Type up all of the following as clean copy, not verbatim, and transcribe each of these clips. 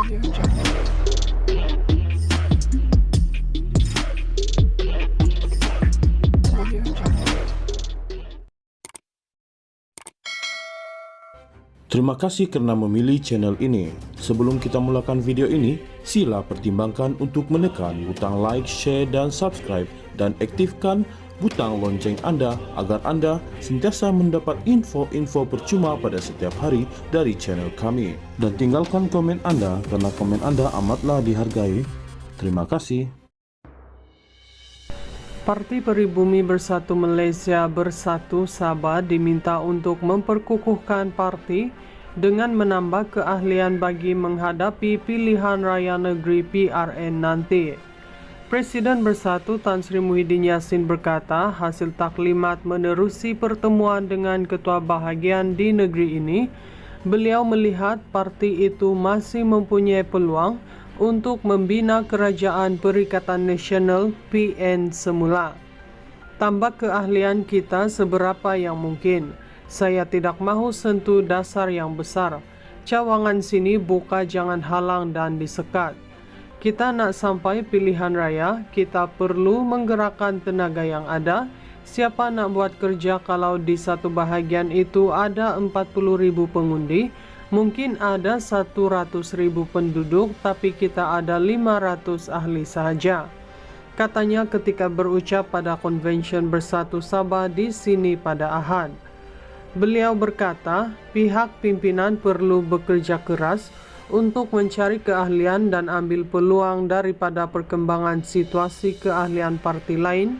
Terima kasih karena memilih channel ini. Sebelum kita mulakan video ini, sila pertimbangkan untuk menekan butang like, share, dan subscribe, dan aktifkan butang lonceng Anda agar Anda sentiasa mendapat info-info percuma pada setiap hari dari channel kami. Dan tinggalkan komen Anda karena komen Anda amatlah dihargai. Terima kasih. Parti Pribumi Bersatu Malaysia Bersatu Sabah diminta untuk memperkukuhkan parti dengan menambah keahlian bagi menghadapi pilihan raya negeri PRN nanti. Presiden Bersatu Tan Sri Muhyiddin Yassin berkata hasil taklimat menerusi pertemuan dengan ketua bahagian di negeri ini, beliau melihat parti itu masih mempunyai peluang untuk membina Kerajaan Perikatan Nasional PN semula. Tambah keahlian kita seberapa yang mungkin. Saya tidak mahu sentuh dasar yang besar. Cawangan sini buka, jangan halang dan disekat. Kita nak sampai pilihan raya, kita perlu menggerakkan tenaga yang ada. Siapa nak buat kerja kalau di satu bahagian itu ada 40,000 pengundi? Mungkin ada 100,000 penduduk, tapi kita ada 500 ahli sahaja. Katanya ketika berucap pada Konvensyen Bersatu Sabah di sini pada Ahad. Beliau berkata, pihak pimpinan perlu bekerja keras untuk mencari keahlian dan ambil peluang daripada perkembangan situasi keahlian parti lain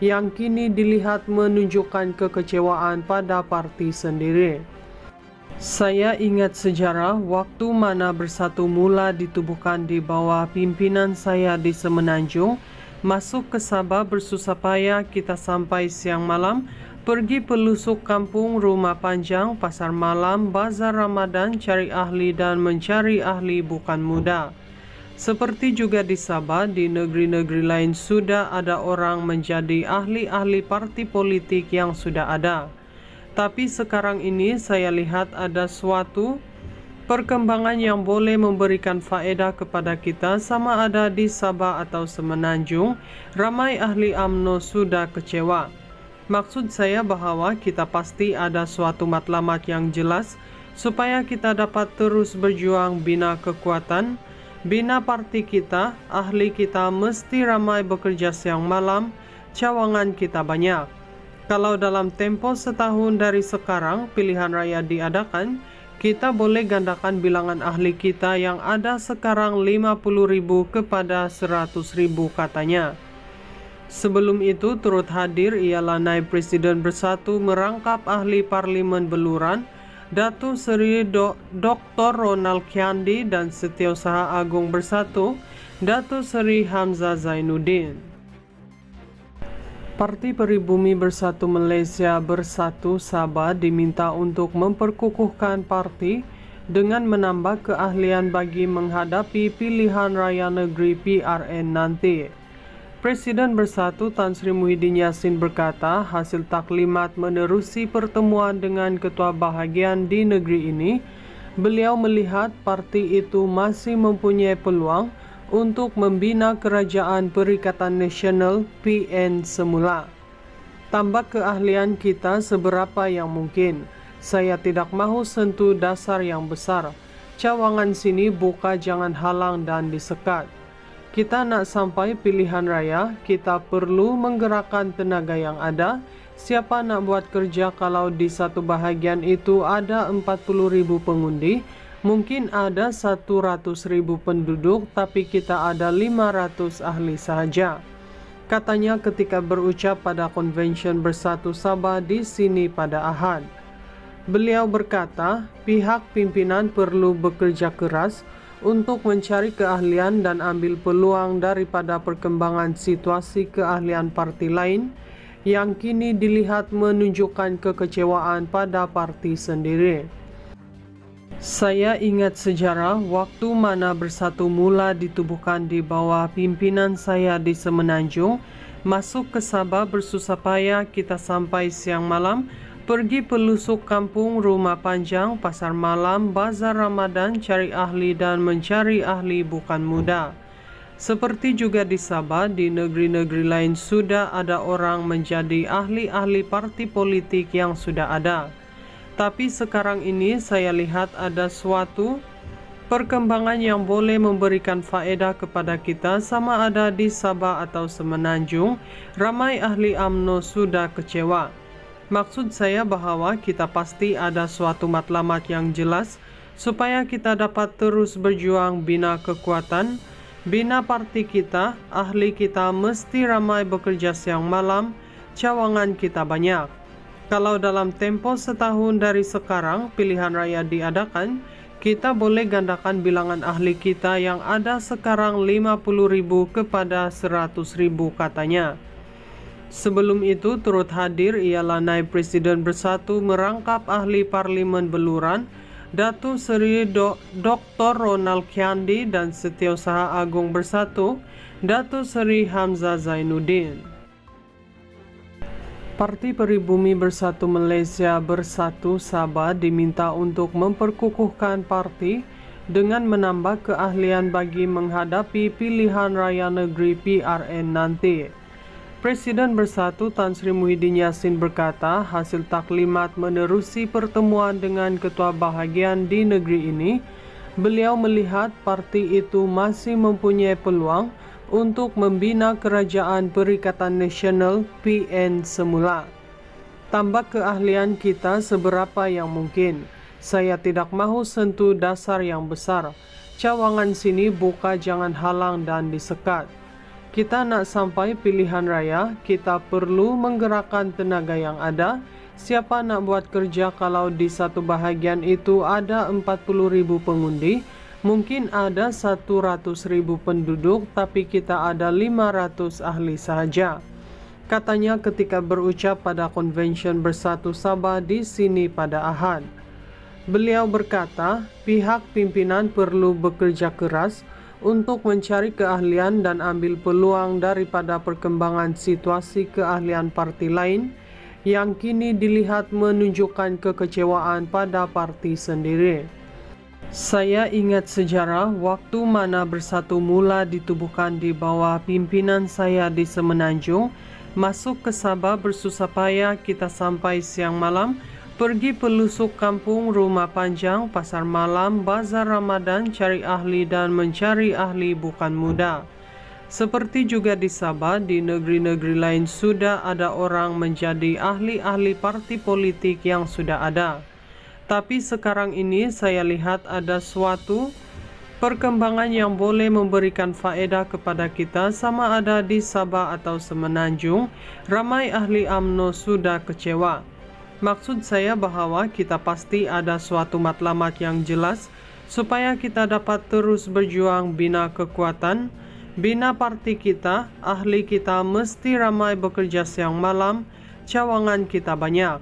yang kini dilihat menunjukkan kekecewaan pada parti sendiri. Saya ingat sejarah waktu mana Bersatu mula ditubuhkan di bawah pimpinan saya di Semenanjung, masuk ke Sabah bersusah payah kita sampai siang malam, pergi pelusuk kampung, rumah panjang, pasar malam, bazar Ramadan, cari ahli dan mencari ahli bukan mudah. Seperti juga di Sabah, di negeri-negeri lain sudah ada orang menjadi ahli-ahli parti politik yang sudah ada. Tapi sekarang ini saya lihat ada suatu perkembangan yang boleh memberikan faedah kepada kita, sama ada di Sabah atau Semenanjung. Ramai ahli UMNO sudah kecewa. Maksud saya bahawa kita pasti ada suatu matlamat yang jelas supaya kita dapat terus berjuang bina kekuatan, bina parti kita. Ahli kita mesti ramai bekerja siang malam, cawangan kita banyak. Kalau dalam tempo setahun dari sekarang pilihan raya diadakan, kita boleh gandakan bilangan ahli kita yang ada sekarang 50,000 kepada 100,000 katanya. Sebelum itu turut hadir ialah Naib Presiden Bersatu merangkap ahli Parlimen Beluran, Datuk Seri Dr. Ronald Kiandi, dan Setiausaha Agung Bersatu, Datuk Seri Hamzah Zainuddin. Parti Pribumi Bersatu Malaysia Bersatu Sabah diminta untuk memperkukuhkan parti dengan menambah keahlian bagi menghadapi pilihan raya negeri PRN nanti. Presiden Bersatu Tan Sri Muhyiddin Yassin berkata hasil taklimat menerusi pertemuan dengan ketua bahagian di negeri ini, beliau melihat parti itu masih mempunyai peluang untuk membina Kerajaan Perikatan Nasional PN semula. Tambah keahlian kita seberapa yang mungkin. Saya tidak mahu sentuh dasar yang besar. Cawangan sini buka, jangan halang dan disekat. Kita nak sampai pilihan raya, kita perlu menggerakkan tenaga yang ada. Siapa nak buat kerja kalau di satu bahagian itu ada 40,000 pengundi? Mungkin ada 100,000 penduduk, tapi kita ada 500 ahli sahaja. Katanya ketika berucap pada Konvensyen Bersatu Sabah di sini pada Ahad. Beliau berkata, pihak pimpinan perlu bekerja keras untuk mencari keahlian dan ambil peluang daripada perkembangan situasi keahlian parti lain yang kini dilihat menunjukkan kekecewaan pada parti sendiri. Saya ingat sejarah waktu mana Bersatu mula ditubuhkan di bawah pimpinan saya di Semenanjung, masuk ke Sabah bersusah payah kita sampai siang malam, pergi pelusuk kampung, rumah panjang, pasar malam, bazar Ramadan, cari ahli dan mencari ahli bukan mudah. Seperti juga di Sabah, di negeri-negeri lain sudah ada orang menjadi ahli-ahli parti politik yang sudah ada. Tapi sekarang ini saya lihat ada suatu perkembangan yang boleh memberikan faedah kepada kita, sama ada di Sabah atau Semenanjung, ramai ahli UMNO sudah kecewa. Maksud saya bahwa kita pasti ada suatu matlamat yang jelas supaya kita dapat terus berjuang bina kekuatan, bina parti kita, ahli kita mesti ramai bekerja siang malam, cawangan kita banyak. Kalau dalam tempo setahun dari sekarang pilihan raya diadakan, kita boleh gandakan bilangan ahli kita yang ada sekarang 50.000 kepada 100.000 katanya. Sebelum itu turut hadir ialah Naib Presiden Bersatu merangkap ahli Parlimen Beluran, Datuk Seri Dr. Ronald Kiandi, dan Setiausaha Agung Bersatu, Datuk Seri Hamzah Zainuddin. Parti Peribumi Bersatu Malaysia Bersatu Sabah diminta untuk memperkukuhkan parti dengan menambah keahlian bagi menghadapi pilihan raya negeri PRN nanti. Presiden Bersatu Tan Sri Muhyiddin Yassin berkata hasil taklimat menerusi pertemuan dengan ketua bahagian di negeri ini, beliau melihat parti itu masih mempunyai peluang untuk membina Kerajaan Perikatan Nasional PN semula. Tambah keahlian kita seberapa yang mungkin. Saya tidak mahu sentuh dasar yang besar. Cawangan sini buka, jangan halang dan disekat. Kita nak sampai pilihan raya, kita perlu menggerakkan tenaga yang ada. Siapa nak buat kerja kalau di satu bahagian itu ada 40.000 pengundi, mungkin ada 100.000 penduduk, tapi kita ada 500 ahli sahaja. Katanya ketika berucap pada Konvensyen Bersatu Sabah di sini pada Ahad. Beliau berkata, pihak pimpinan perlu bekerja keras untuk mencari keahlian dan ambil peluang daripada perkembangan situasi keahlian parti lain yang kini dilihat menunjukkan kekecewaan pada parti sendiri. Saya ingat sejarah waktu mana Bersatu mula ditubuhkan di bawah pimpinan saya di Semenanjung, masuk ke Sabah bersusah payah kita sampai siang malam, pergi pelusuk kampung, rumah panjang, pasar malam, bazar Ramadan, cari ahli dan mencari ahli bukan mudah. Seperti juga di Sabah, di negeri-negeri lain sudah ada orang menjadi ahli-ahli parti politik yang sudah ada. Tapi sekarang ini saya lihat ada suatu perkembangan yang boleh memberikan faedah kepada kita, sama ada di Sabah atau Semenanjung, ramai ahli UMNO sudah kecewa. Maksud saya bahwa kita pasti ada suatu matlamat yang jelas supaya kita dapat terus berjuang bina kekuatan, bina parti kita, ahli kita mesti ramai bekerja siang malam, cawangan kita banyak.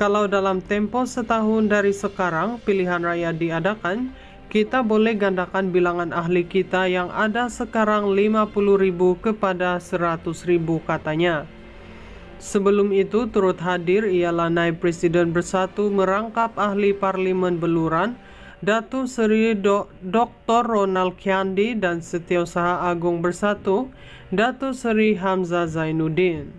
Kalau dalam tempo setahun dari sekarang pilihan raya diadakan, kita boleh gandakan bilangan ahli kita yang ada sekarang 50.000 kepada 100.000 katanya. Sebelum itu turut hadir ialah Naib Presiden Bersatu merangkap ahli Parlimen Beluran, Datuk Seri Dr. Ronald Kiandi, dan Setiausaha Agung Bersatu, Datuk Seri Hamzah Zainuddin.